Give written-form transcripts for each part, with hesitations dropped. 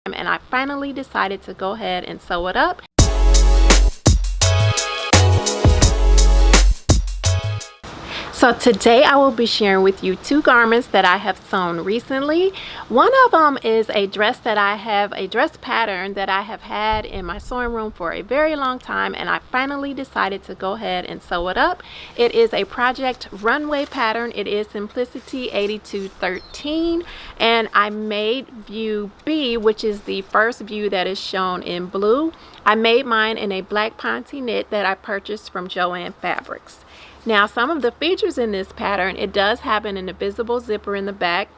and I finally decided to go ahead and sew it up. So today I will be sharing with you two garments that I have sewn recently. One of them is a dress pattern that I have had in my sewing room for a very long time, and I finally decided to go ahead and sew it up. It is a project runway pattern. It is Simplicity 8213, and I made view B, which is the first view that is shown in blue. I made mine in a black ponte knit that I purchased from Joann Fabrics. Now, some of the features in this pattern, it does have an invisible zipper in the back.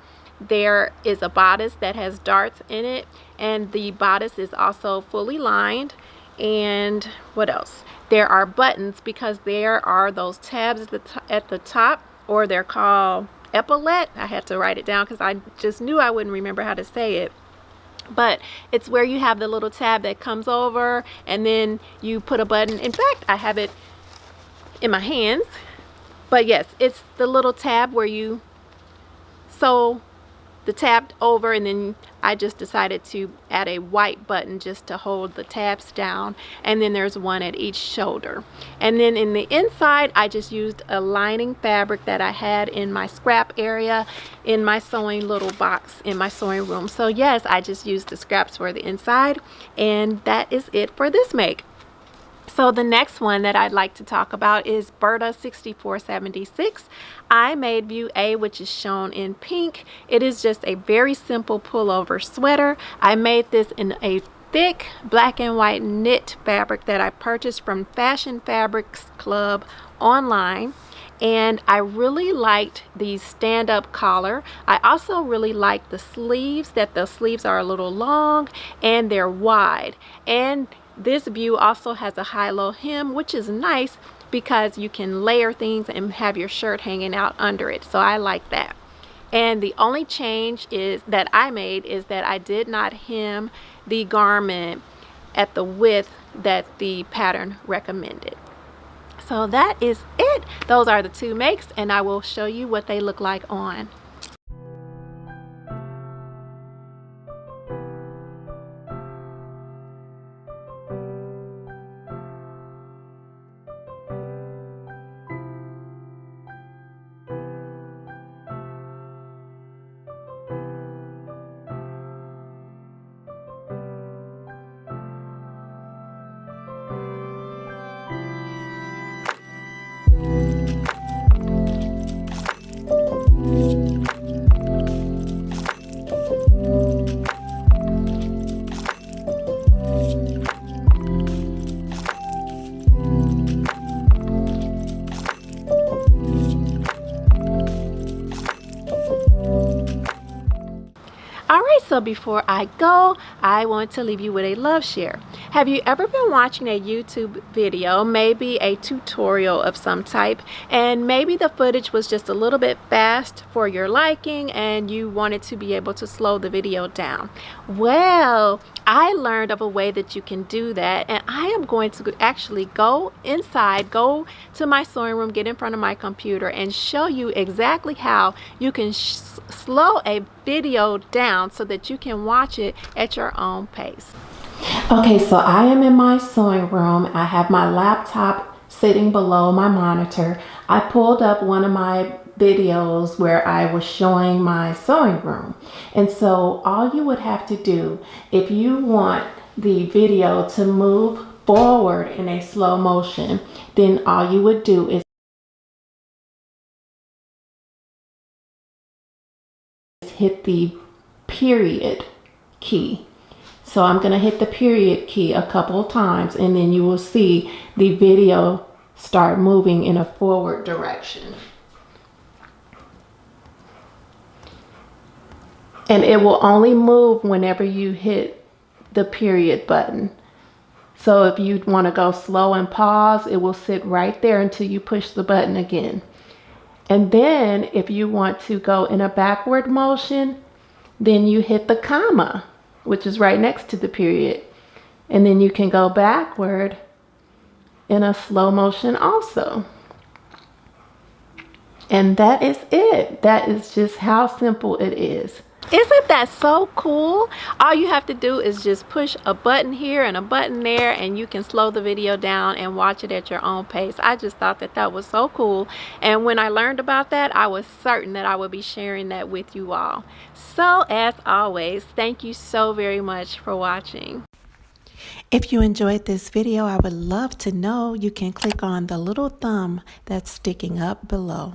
There is a bodice that has darts in it, and the bodice is also fully lined. And what else? There are buttons, because there are those tabs at the top, or they're called epaulette. I had to write it down because I just knew I wouldn't remember how to say it. But it's where you have the little tab that comes over, and then you put a button. In fact, I have it in my hands, but yes, it's the little tab where you sew the tab over, and then I just decided to add a white button just to hold the tabs down, and then there's one at each shoulder. And then in the inside, I just used a lining fabric that I had in my scrap area in my sewing little box in my sewing room. So yes, I just used the scraps for the inside, and that is it for this make. So the next one that I'd like to talk about is Burda 6476. I made view A, which is shown in pink. It is just a very simple pullover sweater. I made this in a thick black and white knit fabric that I purchased from Fashion Fabrics Club online. And I really liked the stand-up collar. I also really like the sleeves, that the sleeves are a little long and they're wide. And this view also has a high-low hem, which is nice because you can layer things and have your shirt hanging out under it. So I like that. And the only change that I made is that I did not hem the garment at the width that the pattern recommended. So that is it. Those are the two makes, and I will show you what they look like on. So before I go, I want to leave you with a love share. Have you ever been watching a YouTube video, maybe a tutorial of some type, and maybe the footage was just a little bit fast for your liking and you wanted to be able to slow the video down? Well, I learned of a way that you can do that, and I am going to actually go inside, go to my sewing room, get in front of my computer, and show you exactly how you can slow a video down so that you can watch it at your own pace. Okay, so I am in my sewing room. I have my laptop sitting below my monitor. I pulled up one of my videos where I was showing my sewing room. And so all you would have to do, if you want the video to move forward in a slow motion, then all you would do is hit the period key. So I'm going to hit the period key a couple of times, and then you will see the video start moving in a forward direction. And it will only move whenever you hit the period button. So if you want to go slow and pause, it will sit right there until you push the button again. And then if you want to go in a backward motion, then you hit the comma, which is right next to the period. And then you can go backward in a slow motion also. And that is it. That is just how simple it is. Isn't that so cool? All you have to do is just push a button here and a button there, and you can slow the video down and watch it at your own pace. I just thought that that was so cool, and when I learned about that, I was certain that I would be sharing that with you all. So as always, thank you so very much for watching. If you enjoyed this video, I would love to know. You can click on the little thumb that's sticking up below.